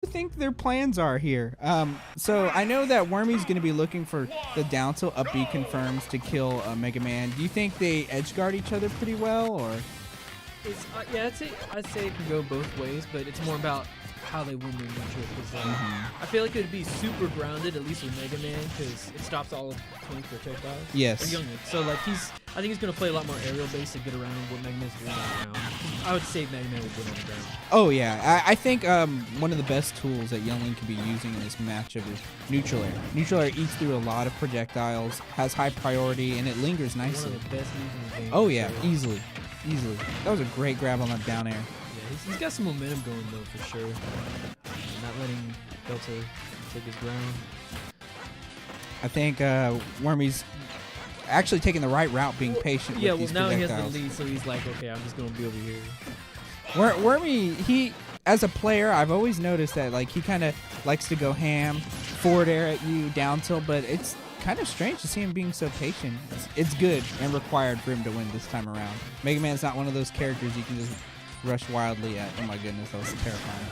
do you think their plans are here? So I know that Wormy's going to be looking for the down tilt up B confirms to kill Megaman. Do you think they edge guard each other pretty well, or? It's yeah, I'd say it can go both ways, but it's more about how they win their neutral. Because I feel like it'd be super grounded, at least with Mega Man, because it stops all of 20 projectiles. Yes. Or Youngling. So like I think he's gonna play a lot more aerial based to get around what Mega Man's doing on the ground. I would say Mega Man would win on the ground. Oh yeah, I think one of the best tools that Youngling could be using in this matchup is neutral air. Neutral air eats through a lot of projectiles, has high priority, and it lingers nicely. One of the best moves in the game. Oh yeah, easily. Easily. That was a great grab on that down air. Yeah, he's got some momentum going though for sure. Not letting Velta take his ground. I think Wormy's actually taking the right route, being patient with these now projectiles. he has the lead, so he's like, okay, I'm just gonna be over here. Wormy, he as a player, I've always noticed that like he kind of likes to go ham, forward air at you, down tilt, but it's kind of strange to see him being so patient. It's good and required for him to win this time around. Mega Man's not one of those characters you can just rush wildly at. Oh my goodness, that was terrifying.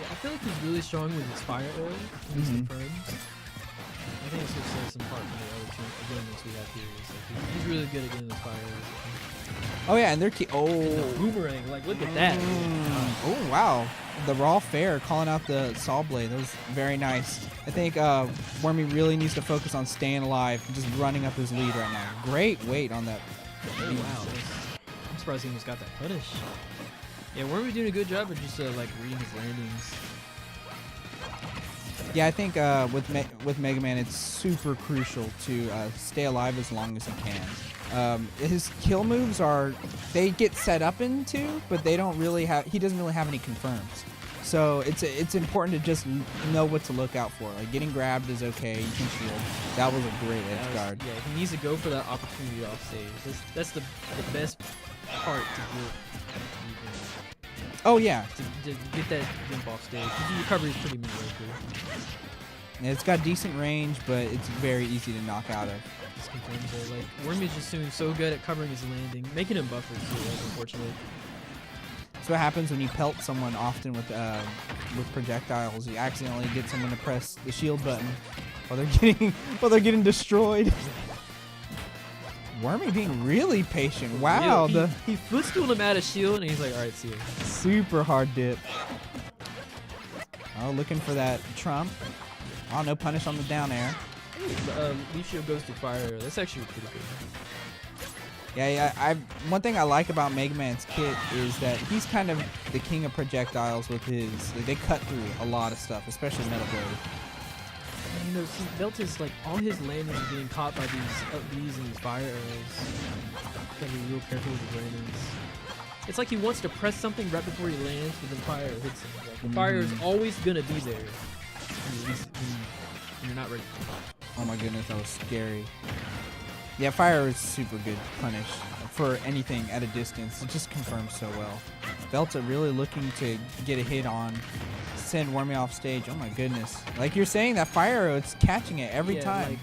Yeah, I feel like he's really strong with his fire arrow, his confirms. I think it's what sets him apart from the other two against we have here. Is like he's really good at getting his fire arrows. Oh yeah, and they're the boomerang, like look at that. Oh wow, the raw fair calling out the saw blade. That was very nice. I think Wormy really needs to focus on staying alive, and just running up his lead right now. Great weight on that. Oh wow, I'm surprised he almost got that punish. Yeah, Wormy doing a good job of just like reading his landings. Yeah, I think with Mega Man, it's super crucial to stay alive as long as he can. His kill moves they get set up into, but they don't really have. He doesn't really have any confirms. So it's important to just know what to look out for. Like getting grabbed is okay. You can shield. That was a great edge guard. Yeah, he needs to go for that opportunity off stage. That's the best part to get. Oh yeah. To get that jump off stage. The recovery is pretty mediocre. Yeah, it's got decent range, but it's very easy to knock out of. Just confirms though. Like Wormy's just doing so good at covering his landing, making him buffer too. Like, unfortunately. That's what happens when you pelt someone often with projectiles. You accidentally get someone to press the shield button while they're getting destroyed. Wormy being really patient. Wow, he footstooled him out of shield, and he's like, all right, see you. Super hard dip. Oh, looking for that trump. Oh, no punish on the down air. Leaf shield goes to fire. That's actually pretty good. Yeah, one thing I like about Mega Man's kit is that he's kind of the king of projectiles with they cut through a lot of stuff, especially Metal Blade. And, you know, see, Velta's like, all his landings are getting caught by these and these fire arrows. Gotta be real careful with his landings. It's like he wants to press something right before he lands, but the fire hits him. Like, the fire is always gonna be there when you're not ready. Oh my goodness, that was scary. Yeah, fire is super good punish for anything at a distance. It just confirms so well. Velta really looking to get a hit on, send Wormy off stage. Oh my goodness. Like you're saying, that fire arrow, it's catching it every time.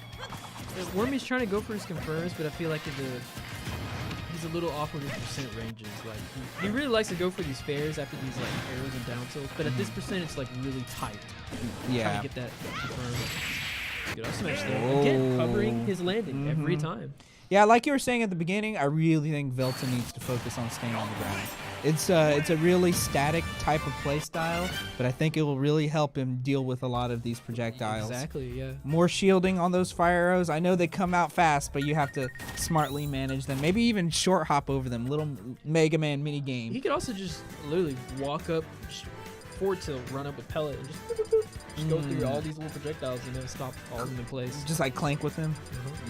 Like, Wormy's trying to go for his confirms, but I feel like he's a little off with his percent ranges. Like he really likes to go for these fairs after these like arrows and down tilts, but at this percent it's like really tight. Yeah. Trying to get that confirm. Good up smash there. Again, covering his landing every time. Yeah, like you were saying at the beginning, I really think Velta needs to focus on staying on the ground. It's a really static type of play style, but I think it will really help him deal with a lot of these projectiles. Exactly, yeah. More shielding on those fire arrows. I know they come out fast, but you have to smartly manage them. Maybe even short hop over them. Little Mega Man mini game. He could also just literally walk up, forward tilt, run up a pellet, and just go through all these little projectiles and then stop all of them in place. Just like Clank with him.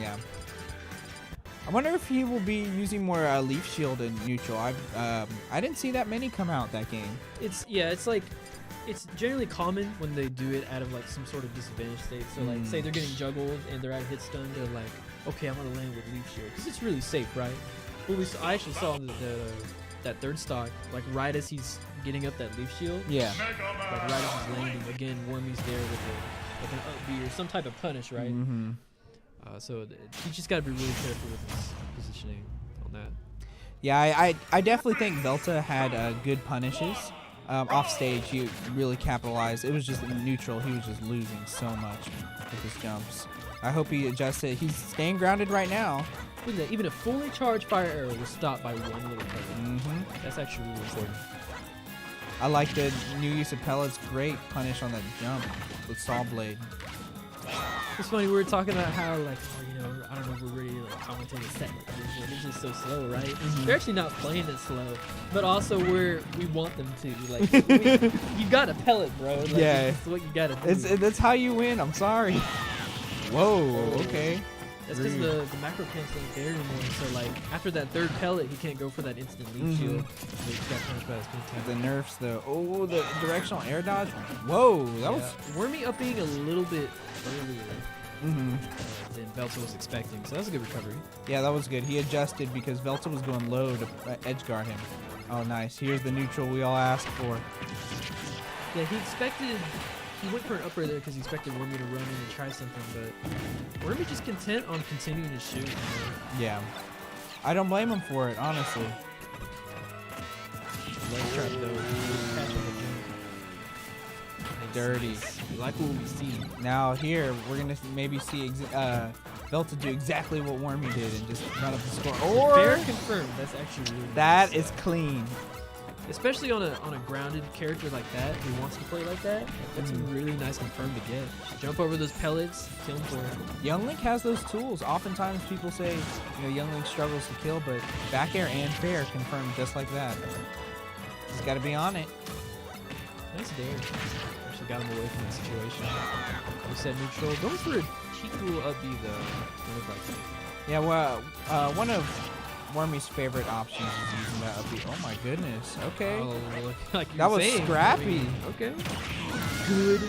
Yeah. I wonder if he will be using more leaf shield in neutral. I didn't see that many come out that game. It's generally common when they do it out of like some sort of disadvantage state. So like say they're getting juggled and they're at hit stun, they're like, okay, I'm gonna land with leaf shield because it's really safe, right? Well, I actually saw that third stock like right as he's getting up that leaf shield. Yeah. Like right as he's landing, again, Wormy's there with like an up B or some type of punish, right? So you just got to be really careful with his positioning on that. Yeah, I definitely think Velta had good punishes. off stage, he really capitalized. It was just neutral. He was just losing so much with his jumps. I hope he adjusted. He's staying grounded right now. Look at that. Even a fully charged fire arrow was stopped by one little pellet. That's actually really important. I like the new use of pellets. Great punish on that jump with Saw Blade. It's funny, we were talking about how, like, I don't know if we're ready to like, commentate a set like this. It's just so slow, right? They're actually not playing it slow, but also we want them to. Like, you got a pellet, bro. Like, Yeah. That's what you got to do. That's how you win. I'm sorry. Whoa, okay. That's because the macro cancel ain't there anymore. So, like, after that third pellet, he can't go for that instant leaf shield. So he got punished by his spin attack. The nerfs, though. Oh, the directional air dodge. Whoa, that was... Wormy up being a little bit earlier than Velta was expecting. So that was a good recovery. Yeah, that was good. He adjusted because Velta was going low to edge guard him. Oh, nice. Here's the neutral we all asked for. Yeah, he went for an upper there because he expected Wormy to run in and try something, but Wormy just content on continuing to shoot. Yeah. I don't blame him for it, honestly. Leg trap though. Catch on the jump. Dirty. We like what we see. Now here, we're going to maybe see Velta do exactly what Wormy did and just run up the score. Or Fair confirmed. That's actually really that nice. is clean. Especially on a grounded character like that who wants to play like that. That's a really nice confirm to get. Jump over those pellets, kill him for it. Young Link has those tools. Oftentimes people say, Young Link struggles to kill, but back air and fair confirmed just like that. Just got to be on it. Nice dare. Actually got him away from that situation. We said neutral. Going for a cheeky little up B though. Yeah, well, one of Wormy's favorite options is using that up B. Oh my goodness. Okay. Oh, like that was saying. scrappy. Okay. Good.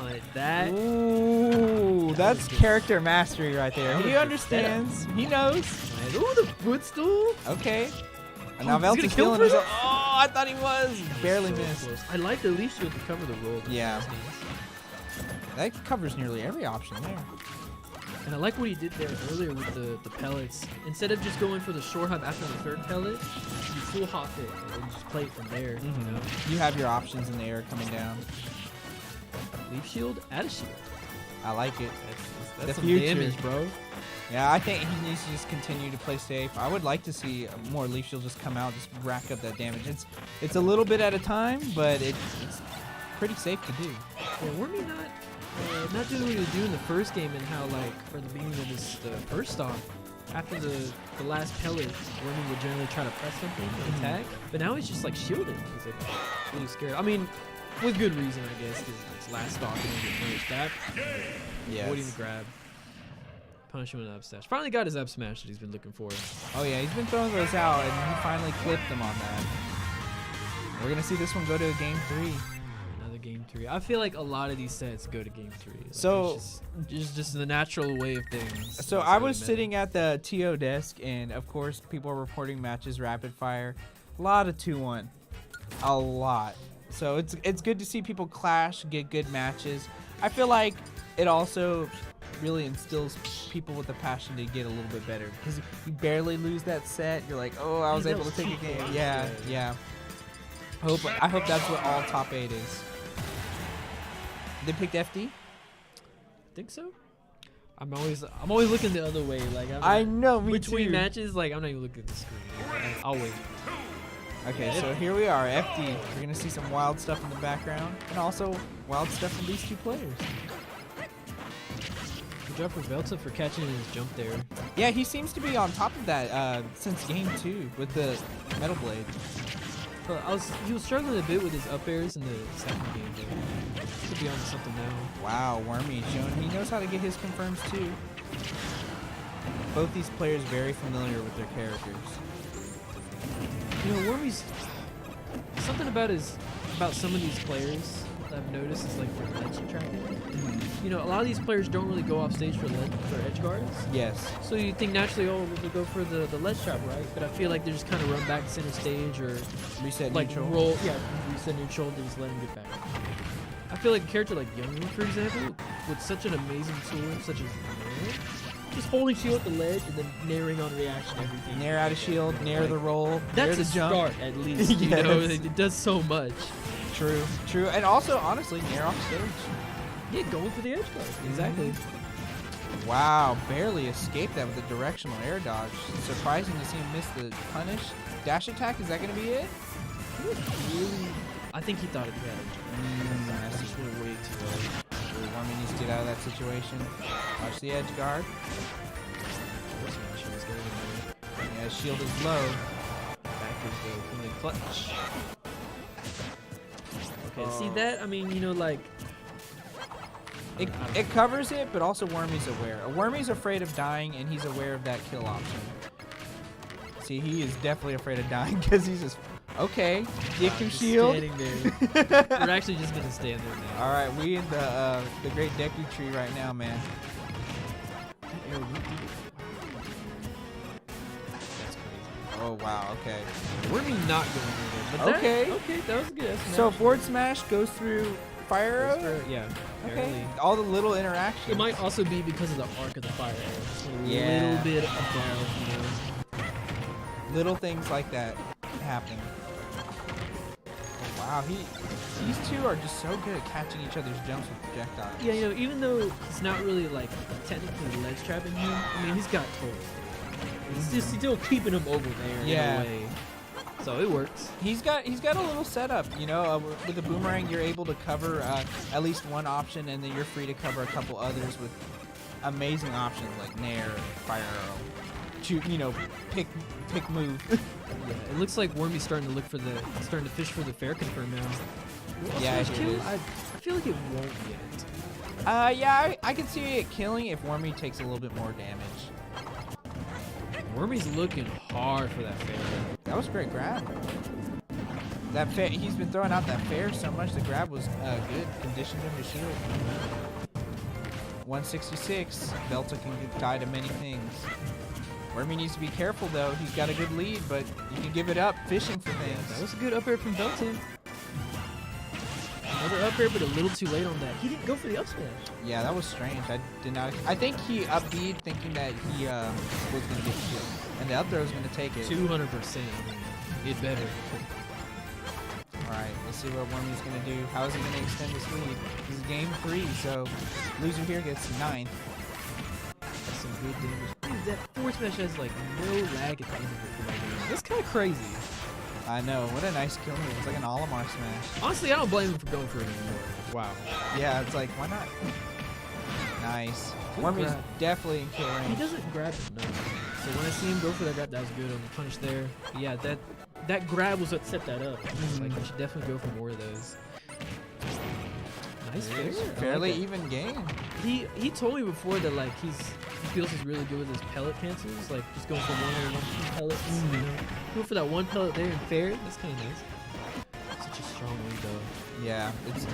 Like that. Ooh, that's character mastery right there. He understands. He knows. Nice. Ooh, the footstool. Okay. And now He's gonna Velta's kill feeling for his. that? Oh, I thought he was. Barely So missed. close. I like the leaf shield to cover the roll. Yeah. That covers nearly every option there. And I like what he did there earlier with the pellets. Instead of just going for the short hop after the third pellet, you full hop it and then just play it from there. You know? You have your options in the air coming down. Leaf shield, add a shield. I like it. That's The some future. damage, bro. Yeah, I think he needs to just continue to play safe. I would like to see more leaf shield just come out, just rack up that damage. It's a little bit at a time, but it's pretty safe to do. Yeah, Wormy not doing what he was doing the first game and how for the beginning of the first stock, after the last pellet, Wormy would generally try to press something and attack, but now he's just shielding. He's really scared. I mean, with good reason, I guess, because it's last stock and then get punished. That avoiding the grab. Punish him with an up smash. Finally got his up smash that he's been looking for. Oh yeah, he's been throwing those out, and he finally clipped them on that. We're gonna see this one go to game 3. Another game 3. I feel like a lot of these sets go to game 3. So it's just the natural way of things. So I was sitting at the TO desk, and of course people are reporting matches rapid fire. A lot of 2-1, a lot. So it's good to see people clash, get good matches. I feel like it also really instills people with the passion to get a little bit better, because you barely lose that set. You're like, oh, I was able to take a game. Yeah. I hope that's what all top 8 is. They picked FD. Think so. I'm always looking the other way. I know, me between too. matches, I'm not even looking at the screen. I'll wait. Okay, so here we are, FD. We're gonna see some wild stuff in the background, and also wild stuff from these 2 players. Good job for Velta for catching his jump there. Yeah, he seems to be on top of that since game 2 with the metal blade. But he was struggling a bit with his up airs in the second game there. Could be on to something now. Wow, Wormy showing he knows how to get his confirms too. Both these players very familiar with their characters. Wormy's something about some of these players that I've noticed is their ledge tracking. A lot of these players don't really go off stage for edge guards. Yes. So you think naturally, we'll go for the ledge trap, right? But I feel like they just kind of run back to center stage or reset neutral. Roll, reset neutral, and just let him get back. I feel like a character like Young Link, for example, with such an amazing tool such as Just holding shield at the ledge and then nairing on reaction everything. Nair out of shield, nair Like, the roll. That's nair a the jump. start at least. You know, Yes. it does so much. True, true. And also, honestly, nair off stage. Yeah, going for the edge guard. Exactly. Wow, barely escaped that with a directional air dodge. Surprising to see him miss the punish. Dash attack, is that going to be it? Really? I think he thought he had it. That's just went way too low. Wormy needs to get out of that situation. Watch the edge guard. Yeah, shield is low. Back is the Queen clutch. Okay, see that? I mean, you know, like, It covers it, but also Wormy's aware. Wormy's afraid of dying, and he's aware of that kill option. See, he is definitely afraid of dying because he's just, okay, gift him just shield. standing there. We're actually just gonna stand there now. All right, we in the Great Deku Tree right now, man. That's crazy. Oh wow, okay. Wormy not going through there. But Okay. That was a good smash. So forward smash goes through fire arrow. Yeah. Okay. Barely. All the little interactions. It might also be because of the arc of the fire arrow. Just a Yeah. little bit above, you know. Little things like that happen. Oh, wow, these two are just so good at catching each other's jumps with projectiles. Yeah, you know, even though it's not really like technically ledge trapping him, I mean, he's got total. It's just still keeping him over there Yeah. in a way. So it works. He's got a little setup, you know. With the boomerang, you're able to cover at least one option, and then you're free to cover a couple others with amazing options like nair, fire arrow. You know, pick move. Yeah, it looks like Wormy's starting to fish for the fair confirm now. Yeah, Smash it kill? is. I feel like it won't yet. Yeah, I can see it killing if Wormy takes a little bit more damage. Wormy's looking hard for that fair. That was a great grab. That fair, he's been throwing out that fair so much. The grab was good, conditioned him to shield. 166. Velta can die to many things. Wormy needs to be careful though. He's got a good lead, but you can give it up fishing for things. That was a good up air from Velta. Another up air, but a little too late on that. He didn't go for the up smash. Yeah, that was strange. I did not. I think he up B'd thinking that he was going to get the kill, and the up throw was going to take it. 200%. It better. All right, let's see what Wormy's going to do. How is he going to extend this lead? This is game 3, so loser here gets 9th. That's some good damage. Dude, that forward smash has like no lag at the end of it for my game. That's kind of crazy. I know. What a nice kill move. It's like an Olimar smash. Honestly, I don't blame him for going for it anymore. Wow. Yeah, it's like, why not? Nice. Good Wormy's grab. definitely in kill He range. doesn't grab enough. So when I see him go for that grab, that was good on the punish there. But yeah, that grab was what set that up. Like, you should definitely go for more of those. Nice fair. I like Fairly that. even game. He told me before that like he feels he's really good with his pellet cancels, like just going for one or one pellets. You know, go for that one pellet there and fair. That's kind of nice. Such a strong lead though. Yeah,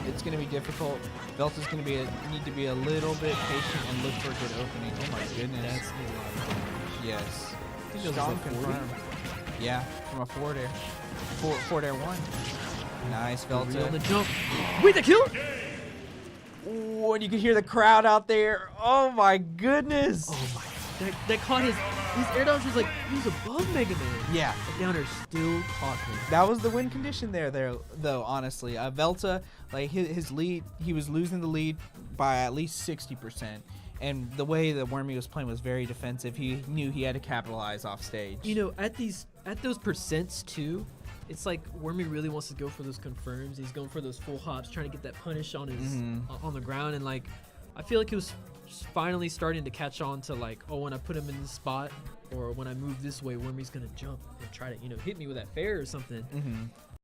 it's going to be difficult. Velta's going to need to be a little bit patient and look for a good opening. Oh my goodness. That's a lot of damage. Yes. I think that was Strong like 40. confirmed. Yeah, from a forward air. Forward air 1. Nice, Real on the Velta. jump. Wait, the kill! Ooh, and you can hear the crowd out there. Oh my goodness. Oh my! That caught his air dodge was like he was above Megaman. Yeah. The downer still caught him. That was the win condition there, though, honestly. Velta, like his lead, he was losing the lead by at least 60%. And the way that Wormy was playing was very defensive. He knew he had to capitalize off stage. You know, at those percents too, it's like Wormy really wants to go for those confirms. He's going for those full hops, trying to get that punish on his on the ground. And like, I feel like he was finally starting to catch on to like, oh, when I put him in this spot or when I move this way, Wormy's gonna jump and try to hit me with that fair or something.